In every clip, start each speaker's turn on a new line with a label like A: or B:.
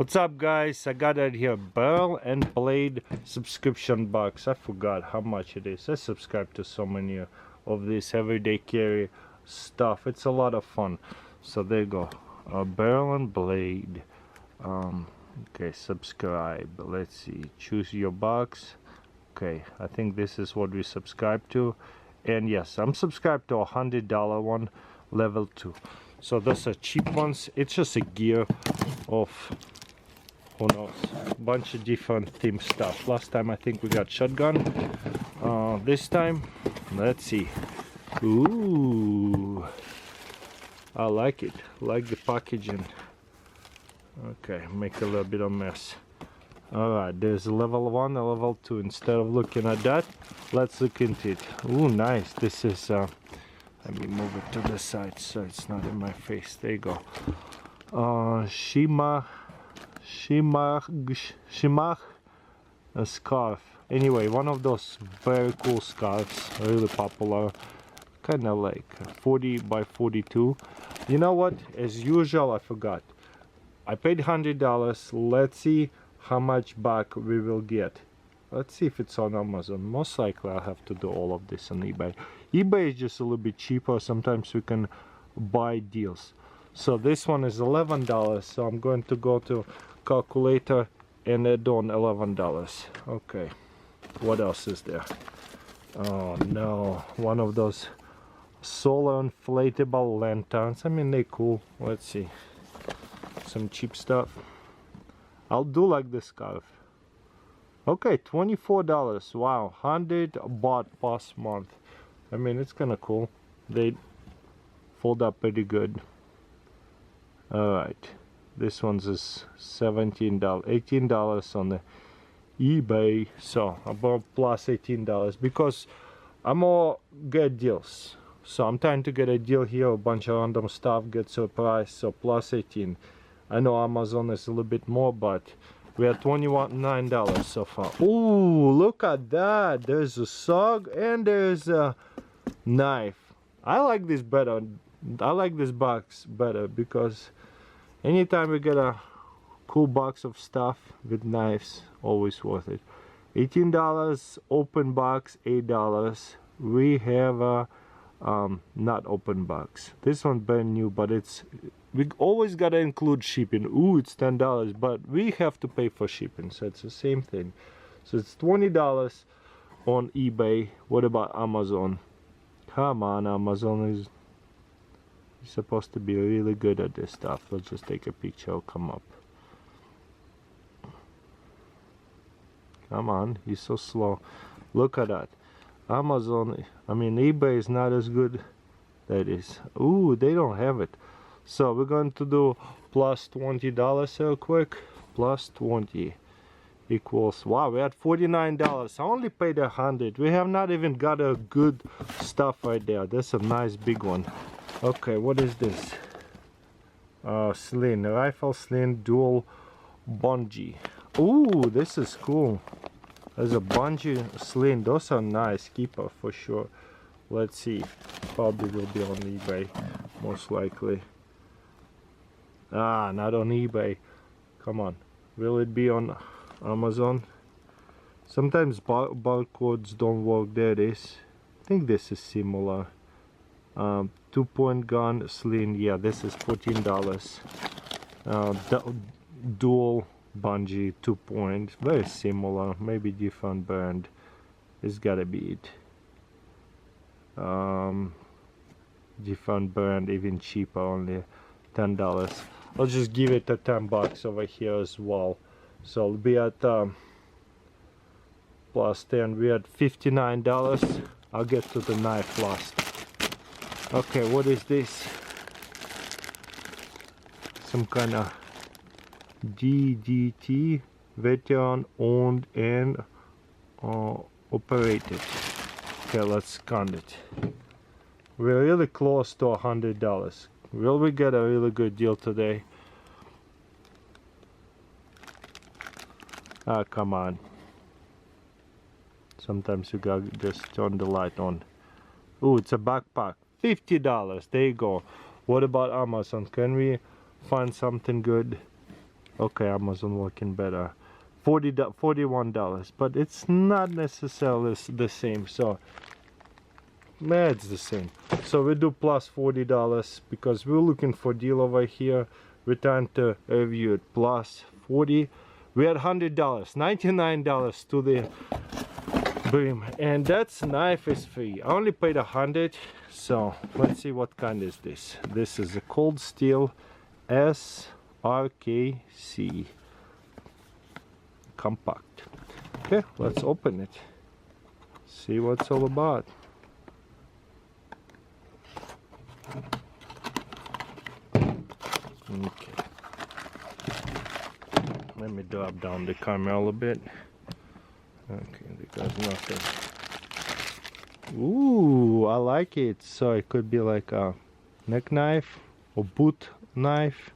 A: What's up, guys? I got it here, barrel and blade subscription box. I forgot how much it is. I subscribe to so many of this everyday carry stuff. It's a lot of fun. So there you go, barrel and blade. Okay, subscribe. Let's see, choose your box. Okay, I think this is what we subscribe to. And yes, I'm subscribed to $100 one, level 2. So those are cheap ones. It's just a gear of, who knows, bunch of different theme stuff. Last time I think we got shotgun. This time, let's see. Ooh, I like it. Like the packaging. Okay, make a little bit of mess. Alright, there's level 1 and level 2. Instead of looking at that, let's look into it. Ooh, nice. This is let me move it to the side so it's not in my face. There you go. Shimach a scarf. Anyway, one of those very cool scarves, really popular, kind of like 40 by 42. You know what, as usual, I forgot, I paid $100. Let's see how much back we will get. Let's see if it's on Amazon. Most likely I'll have to do all of this on eBay. eBay is just a little bit cheaper. Sometimes we can buy deals. So this one is $11, so I'm going to go to calculator and add on $11. Okay, what else is there? Oh no, one of those solar inflatable lanterns. I mean, they're cool. Let's see, some cheap stuff. I'll do like this scarf. Okay, $24. Wow, 100 baht past month. I mean, it's kind of cool. They fold up pretty good. Alright, this one's is $17, $18 on the eBay, so about plus $18 because I'm all get deals. So I'm trying to get a deal here, a bunch of random stuff, get surprised, so plus 18. I know Amazon is a little bit more, but we are $29 so far. Ooh, look at that! There's a sog and there's a knife. I like this better. I like this box better because anytime we get a cool box of stuff with knives, always worth it. $18 open box, $8. We have a not open box. This one's brand new, but it's, we always gotta include shipping. Ooh, it's $10, but we have to pay for shipping, so it's the same thing. So it's $20 on eBay. What about Amazon? Come on, Amazon is supposed to be really good at this stuff. Let's just take a picture. It'll come up. Come on, he's so slow. Look at that. Amazon, I mean, eBay is not as good. That is. Ooh, they don't have it. So we're going to do plus $20 real quick. Plus 20 equals, wow, we're at $49. I only paid $100. We have not even got a good stuff right there. That's a nice big one. Okay, what is this? Sling, rifle sling, dual bungee. Ooh, this is cool. There's a bungee sling. Those are nice. Keeper for sure. Let's see. Probably will be on eBay, most likely. Ah, not on eBay. Come on. Will it be on Amazon? Sometimes barcodes don't work. There it is. I think this is similar. 2-point gun sling. Yeah, this is $14. Dual bungee 2-point. Very similar. Maybe different brand. It's gotta be it. Different brand, even cheaper, only $10. I'll just give it a $10 over here as well. So I'll be at plus 10. We're at $59. I'll get to the knife last. Okay, what is this? Some kind of DDT, veteran owned and operated. Okay, let's count it. We're really close to $100. Will we get a really good deal today? Ah, come on. Sometimes you gotta just turn the light on. Ooh, it's a backpack. $50. There you go. What about Amazon? Can we find something good? Okay, Amazon working better. $41, but it's not necessarily the same. So it's the same. So we do plus $40 because we're looking for deal over here. Return to review it plus 40. We had $100, $99 to the brim, and that's knife is free. I only paid 100. So let's see what kind is this. This is a cold steel SRKC compact. Okay, let's open it. See what it's all about. Okay. Let me drop down the camera a little bit. Okay, because nothing. Ooh, I like it. So it could be like a neck knife or boot knife,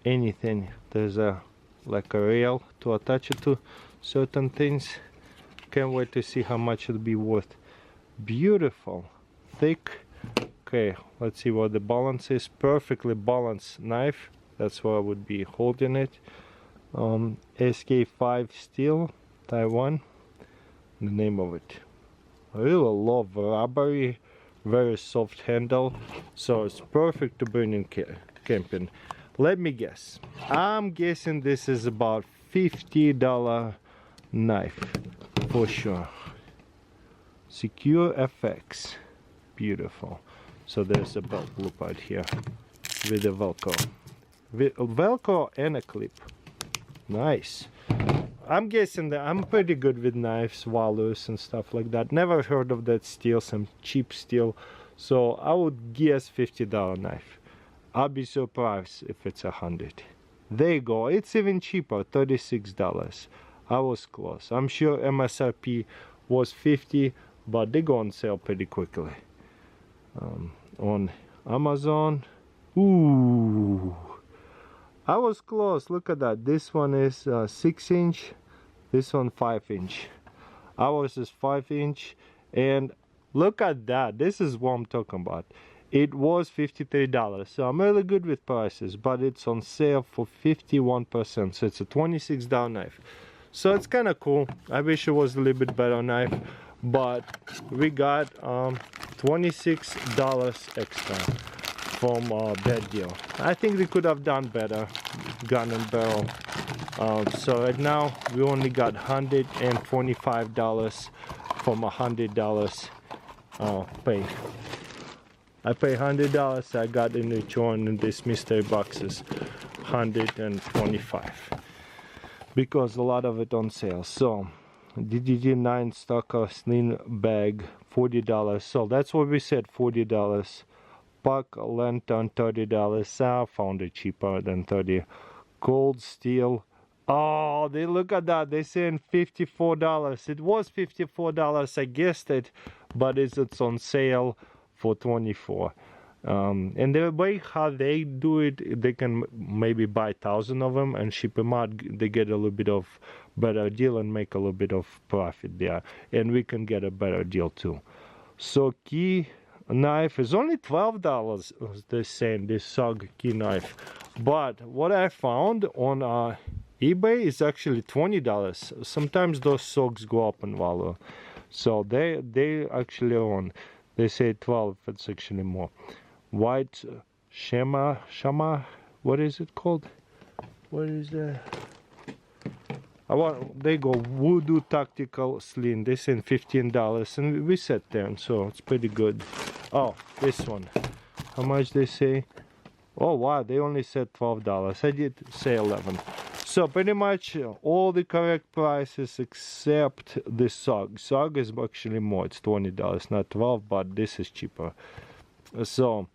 A: anything. There's a like a rail to attach it to certain things. Can't wait to see how much it'll be worth. Beautiful, thick. Okay, let's see what the balance is. Perfectly balanced knife. That's why I would be holding it. SK5 steel, Taiwan. The name of it. I really love rubbery, very soft handle, so it's perfect to bring in camping. Let me guess. I'm guessing this is about $50 knife for sure. Secure FX, beautiful. So there's a belt loop right here with the Velcro, Velcro and a clip. Nice. I'm guessing that I'm pretty good with knives, walrus and stuff like that. Never heard of that steel, some cheap steel. So I would guess $50 knife. I'll be surprised if it's 100. There you go. It's even cheaper, $36. I was close. I'm sure MSRP was 50, but they go on sale pretty quickly. On Amazon. Ooh. I was close. Look at that. This one is 6-inch. This one 5-inch. Ours is 5-inch. And look at that. This is what I'm talking about. It was $53. So I'm really good with prices. But it's on sale for 51%. So it's a $26 knife. So it's kind of cool. I wish it was a little bit better knife. But we got $26 extra from that deal. I think we could have done better, gun and barrel. So right now we only got $125 from $100 pay. I pay $100. I got in return in this mystery boxes $125 because a lot of it on sale. So DDG 9 Stocker sling bag $40. So that's what we said, $40. Puck lantern $30. I found it cheaper than 30. Cold steel. Oh, they look at that. They're saying $54. It was $54. I guessed it, but it's on sale for $24. And the way how they do it, they can maybe buy 1,000 of them and ship them out. They get a little bit of better deal and make a little bit of profit there, and we can get a better deal too. So key knife is only $12. They're saying this SOG key knife, but what I found on eBay is actually $20. Sometimes those SOGs go up in value, so they actually on. They say 12. It's actually more. White shama. What is it called? What is that? They go Voodoo Tactical Sling. They say $15, and we sat there, so it's pretty good. Oh, this one. How much they say? Oh wow, they only said $12. I did say 11. So pretty much all the correct prices except the SOG. SOG is actually more. It's $20, not 12, but this is cheaper. So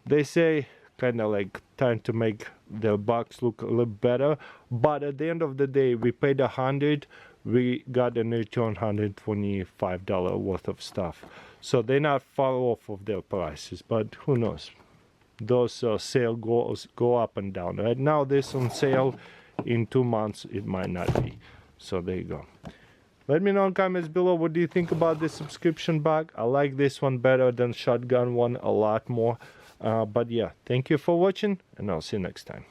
A: they say kind of like trying to make the box look a little better, but at the end of the day we paid 100, we got in return $125 worth of stuff, so they're not far off of their prices. But who knows, those sale goes go up and down. Right now this on sale, in 2 months it might not be. So there you go. Let me know in comments below, what do you think about this subscription bag? I like this one better than shotgun one a lot more. But yeah, thank you for watching, and I'll see you next time.